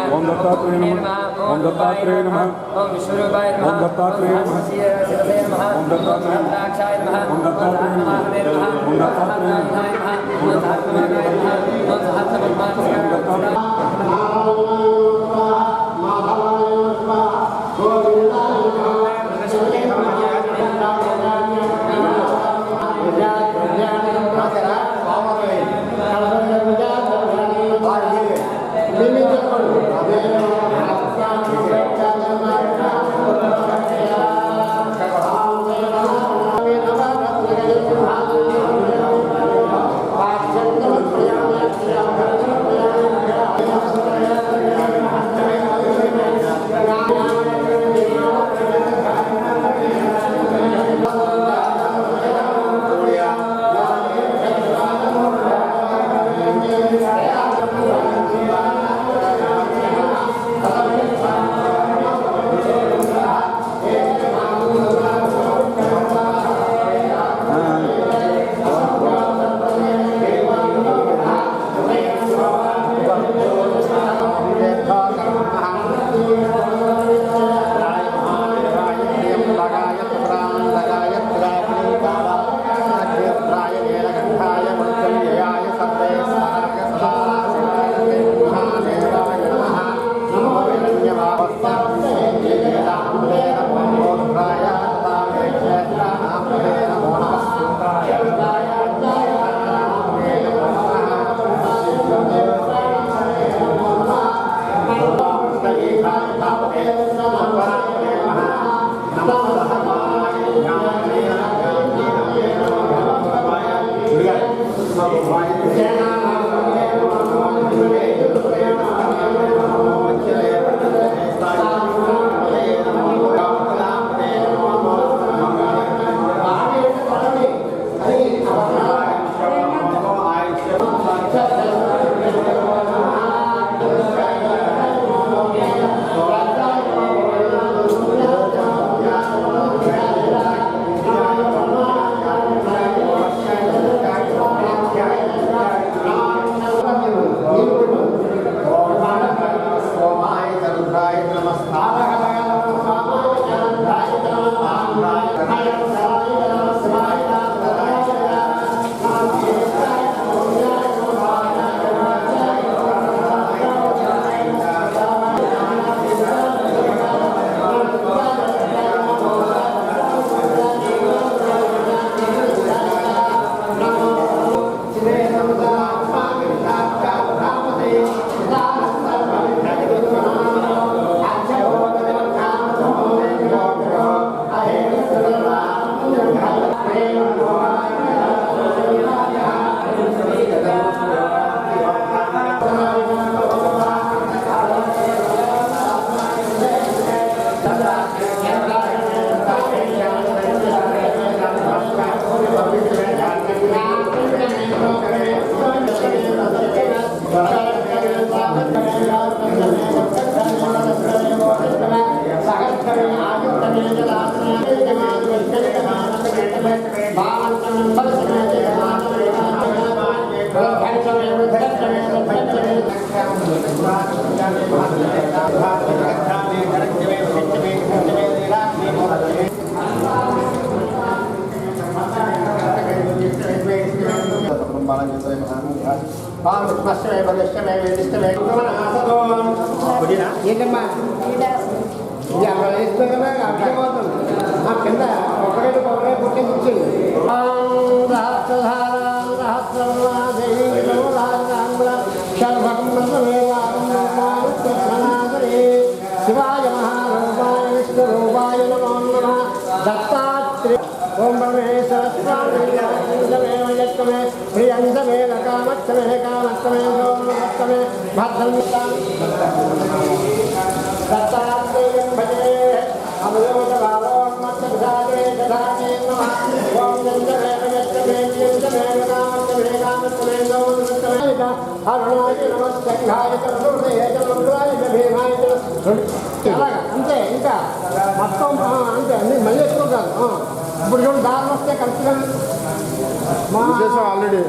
ओम दत्तात्रेय नमः ओम दत्तात्रेय नमः ओम विश्वरूपाय नमः ओम दत्तात्रेय नमः ओम दत्तात्रेय नमः ओम दत्तात्रेय नमः ओम दत्तात्रेय కింద ప్రియంతమే కామత్తమే కామత్తమే సోమత్తమే భద్రం దత్తాత్రేయం భజే అమృత భావోన్మత్తమే దధానే నమః ఓం నందమే నమస్తమే ప్రియంతమే కామత్తమే కామత్తమే సోమత్తమే అరుణాయ నమస్తంగాయ కరుణాయ చంద్రాయ భీమాయ అలాగా అంతే ఇంకా మొత్తం అంతే అన్ని మళ్ళీ ఎక్కువ కాదు ఇప్పుడు చూడు దారి వస్తే కరెక్ట్గా ఆల్రెడీ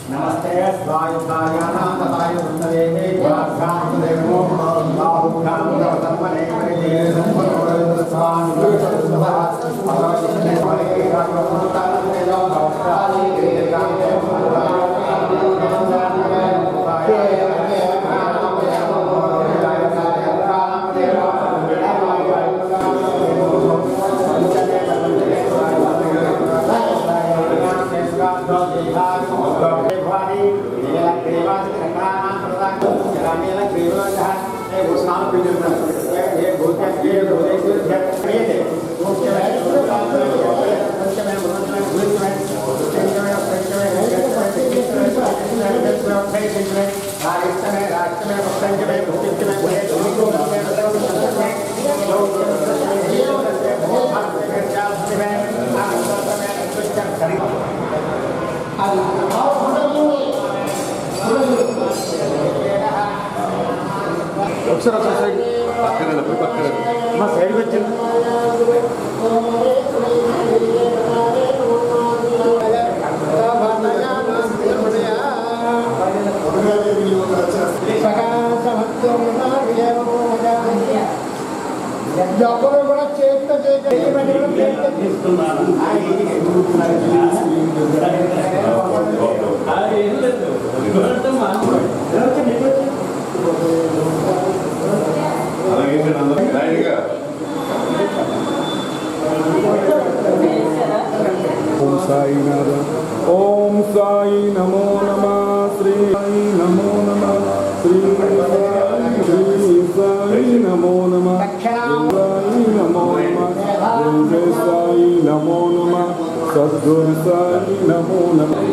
నమస్తే స్వాయుధాయానాయ వృందదే భాగ్యాదేవో బాహుభ్యాం తన్మనే ఒకసారి పక్కన మా సైడ్కి వచ్చింది జబ్బులు కూడా చేతితో ఓం సాయినాథ ఓం సాయి నమో నమః శ్రీ సాయి నమో నమః శ్రీ సాయి నమో నమః సాయి నమో నమః జయ సాయి నమో నమః సద్గురు సాయి నమో నమః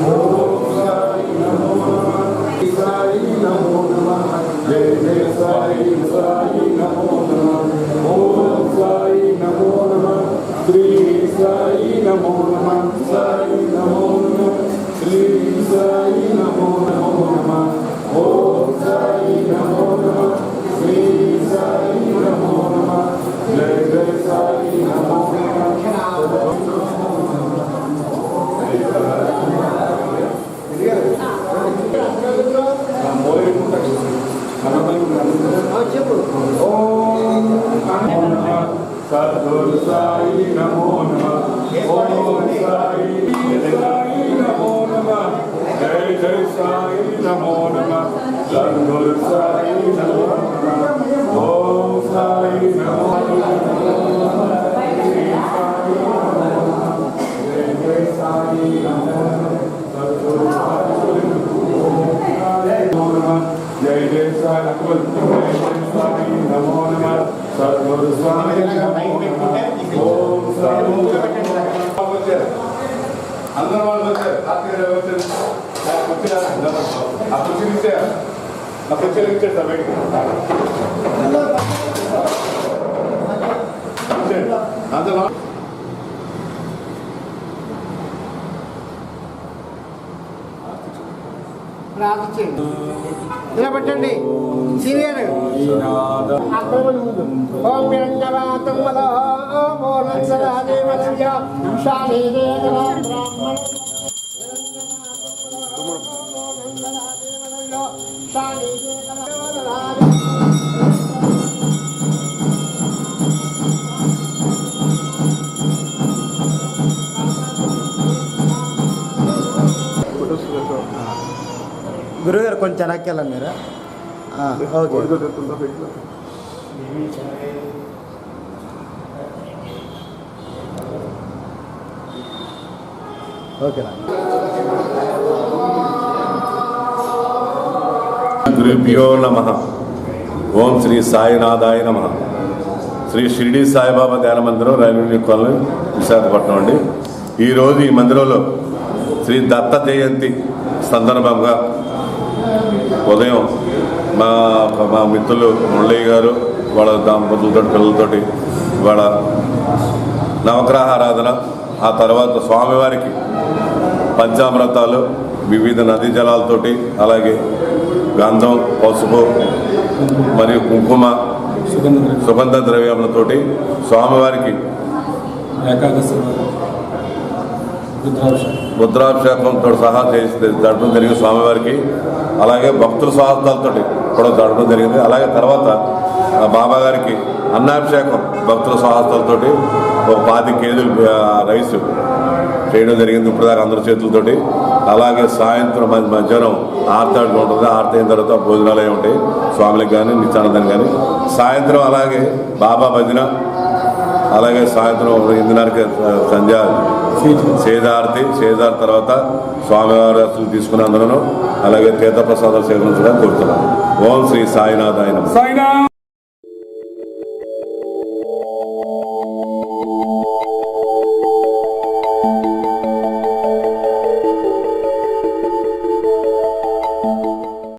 ఓం సాయి నమో నమః సాయి నమో నమః జయ జయ సాయి సాయి నమో నమః ఓం సాయి నమో నమః శ్రీ సాయి నమో నమః సాయి నమో నమః శ్రీ సాయి నమో నమః ఓం సాయి నమో నమః శ్రీ సాయి నమో నమః జయ జయ సాయి నమో చెప్పు ఓం సద్గురు సాయి నమో నమః ఓం సాయి సాయి నమో నమః జై జై సాయి నమో నమః సద్గురు సాయి నమో నమః ఓం సాయి నమో నమః జై జై సాయి నమో నమః సద్గురు సాయి నమో నమః జై జై సాయి నమో నమః సద్గురు స్వామి ఓం సాయి అందరూ వాళ్ళు వచ్చారు రాత్రి వచ్చారు ఆ కుర్చీలు ఇచ్చారు ఆ కుర్చీలు ఇచ్చారు సార్ బయటికి అందరూ నిలబెట్టండి సీనియర్ ఓం నిరంజనాథం వద ఓం సదాదేవస్య శాలీదేవ బ్రాహ్మణ గురుగారు కొంచెం వెనక్కి వెళ్ళండి మీరు ఓకే గురుభ్యో నమః. ఓం శ్రీ సాయినాథాయ నమః. శ్రీ షిరిడి సాయిబాబా ధ్యాన మందిరం, రైల్వే కాలనీ, విశాఖపట్నం అండి. ఈరోజు ఈ మందిరంలో శ్రీ దత్త జయంతి సందర్భంగా ఉదయం మా మిత్రులు మురళీ గారు వాళ్ళ దంపతులతో పిల్లలతోటి వాళ్ళ నవగ్రహారాధన, ఆ తర్వాత స్వామివారికి పంచామృతాలు, వివిధ నదీ జలాలతోటి, అలాగే గంధం, పసుపు మరియు కుంకుమ, సుగంధ ద్రవ్యములతోటి స్వామివారికి రుద్రాభిషేకంతో సహా చేసి జరపడం జరిగింది స్వామివారికి. అలాగే భక్తుల స్వార్థాలతో కూడా జరపడం జరిగింది. అలాగే తర్వాత బాబా గారికి అన్నాభిషేకం భక్తుల స్వార్థాలతోటి ఒక 5 కేజీలు రైస్ చేయడం జరిగింది ఇప్పుడు దాకా అందరి చేతులతోటి. అలాగే సాయంత్రం మధ్యాహ్నం ఆర్తాడు ఉంటుంది. ఆర్త అయిన తర్వాత భోజనాలు అవి ఉంటాయి స్వామికి కానీ నిత్యానందానికి కానీ. సాయంత్రం అలాగే బాబా భజన, అలాగే సాయంత్రం 8:30కి సంధ్య సేదారతి. సేదార తర్వాత స్వామివారి అసలు తీసుకుని అందరూ అలాగే తీర్థప్రసాదాలు సేకరించడం కోరుతున్నాం. ఓం శ్రీ సాయినాథాయ నమః.